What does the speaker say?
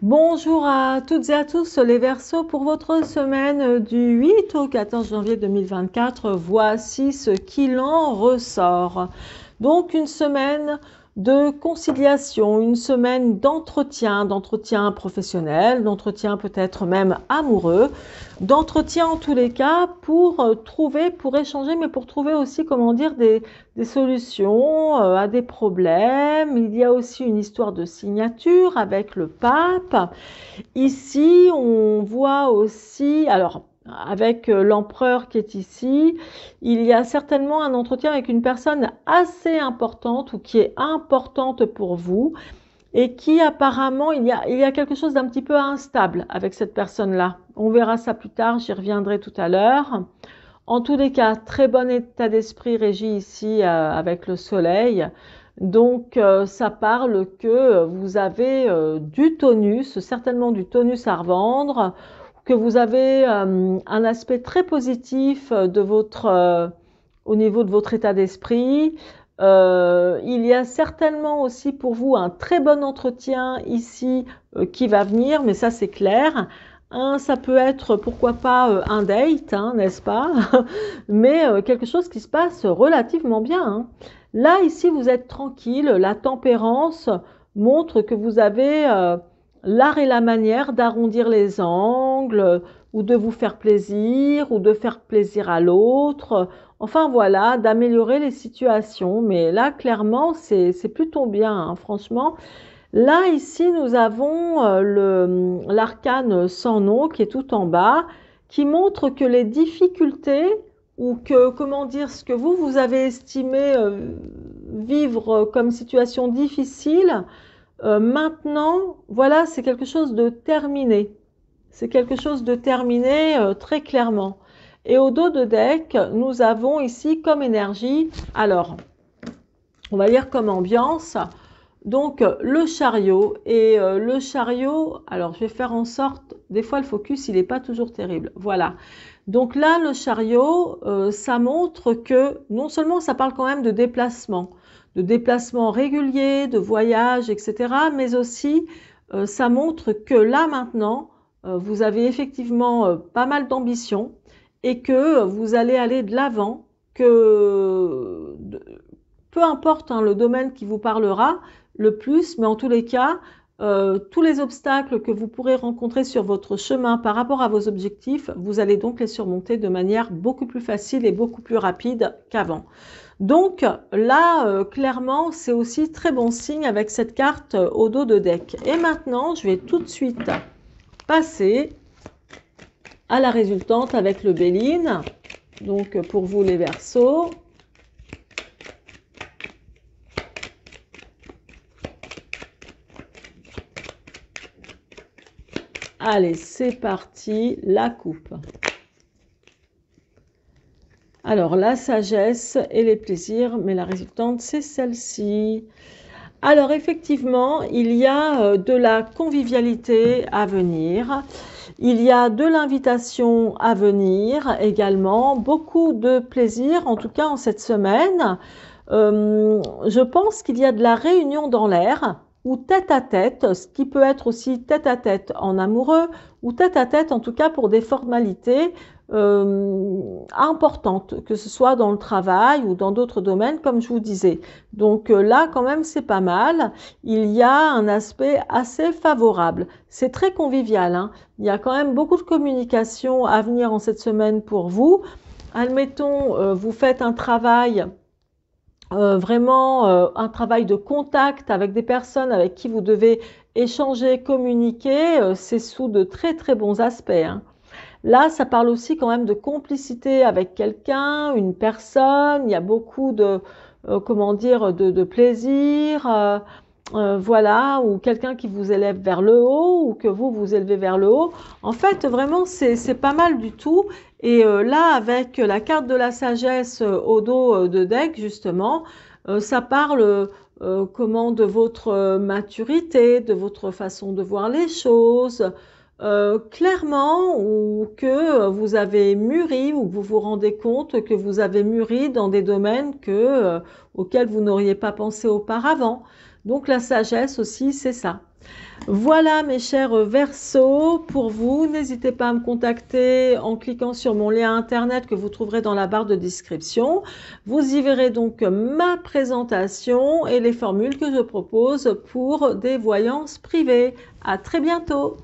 Bonjour à toutes et à tous les Verseaux pour votre semaine du 8 au 14 janvier 2024. Voici ce qu'il en ressort. Donc une semaine de conciliation, une semaine d'entretien professionnel, d'entretien peut-être même amoureux, d'entretien en tous les cas pour échanger, mais pour trouver aussi, comment dire, des solutions à des problèmes. Il y a aussi une histoire de signature avec le pape. Ici, on voit aussi, alors avec l'empereur qui est ici, il y a certainement un entretien avec une personne assez importante ou qui est importante pour vous et qui apparemment, il y a quelque chose d'un petit peu instable avec cette personne-là. On verra ça plus tard, j'y reviendrai tout à l'heure. En tous les cas, très bon état d'esprit régit ici avec le soleil. Donc, ça parle que vous avez du tonus, certainement du tonus à revendre, que vous avez un aspect très positif au niveau de votre état d'esprit. Il y a certainement aussi pour vous un très bon entretien ici qui va venir, mais ça c'est clair. Ça peut être, pourquoi pas, un date, hein, n'est-ce pas? Mais quelque chose qui se passe relativement bien, hein. Là, ici, vous êtes tranquille. La tempérance montre que vous avez l'art et la manière d'arrondir les angles, ou de vous faire plaisir, ou de faire plaisir à l'autre. Enfin, voilà, d'améliorer les situations. Mais là, clairement, c'est plutôt bien, hein, franchement. Là, ici, nous avons l'arcane sans nom qui est tout en bas, qui montre que les difficultés ou que, comment dire, ce que vous avez estimé vivre comme situation difficile, maintenant, voilà, c'est quelque chose de terminé. C'est quelque chose de terminé très clairement. Et au dos de deck, nous avons ici comme énergie, alors, on va dire comme ambiance, donc le chariot, et le chariot, alors je vais faire en sorte, des fois le focus il n'est pas toujours terrible, voilà. Donc là le chariot, ça montre que non seulement ça parle quand même de déplacement régulier, de voyage, etc. Mais aussi ça montre que là maintenant, vous avez effectivement pas mal d'ambition et que vous allez aller de l'avant, que peu importe hein, le domaine qui vous parlera le plus, mais en tous les cas, tous les obstacles que vous pourrez rencontrer sur votre chemin par rapport à vos objectifs, vous allez donc les surmonter de manière beaucoup plus facile et beaucoup plus rapide qu'avant. Donc là, clairement, c'est aussi très bon signe avec cette carte au dos de deck. Et maintenant, je vais tout de suite passer à la résultante avec le Béline. Donc pour vous les Verseaux. Allez, c'est parti, la coupe. Alors, la sagesse et les plaisirs, mais la résultante, c'est celle-ci. Alors, effectivement, il y a de la convivialité à venir. Il y a de l'invitation à venir également. Beaucoup de plaisir, en tout cas en cette semaine. Je pense qu'il y a de la réunion dans l'air ou tête à tête, ce qui peut être aussi tête à tête en amoureux ou tête à tête en tout cas pour des formalités importantes, que ce soit dans le travail ou dans d'autres domaines comme je vous disais. Donc là quand même c'est pas mal, il y a un aspect assez favorable. C'est très convivial, hein. Il y a quand même beaucoup de communication à venir en cette semaine pour vous. Admettons, vous faites un travail vraiment un travail de contact avec des personnes avec qui vous devez échanger, communiquer, c'est sous de très très bons aspects, hein. Là, ça parle aussi quand même de complicité avec quelqu'un, une personne, il y a beaucoup de, comment dire, de plaisir, voilà, ou quelqu'un qui vous élève vers le haut, ou que vous élevez vers le haut. En fait, vraiment, c'est pas mal du tout. Et là, avec la carte de la sagesse au dos de deck, justement, ça parle comment de votre maturité, de votre façon de voir les choses, clairement, ou que vous avez mûri, ou que vous vous rendez compte que vous avez mûri dans des domaines auxquels vous n'auriez pas pensé auparavant. Donc la sagesse aussi, c'est ça. Voilà mes chers Verseaux, pour vous, n'hésitez pas à me contacter en cliquant sur mon lien internet que vous trouverez dans la barre de description. Vous y verrez donc ma présentation et les formules que je propose pour des voyances privées. À très bientôt.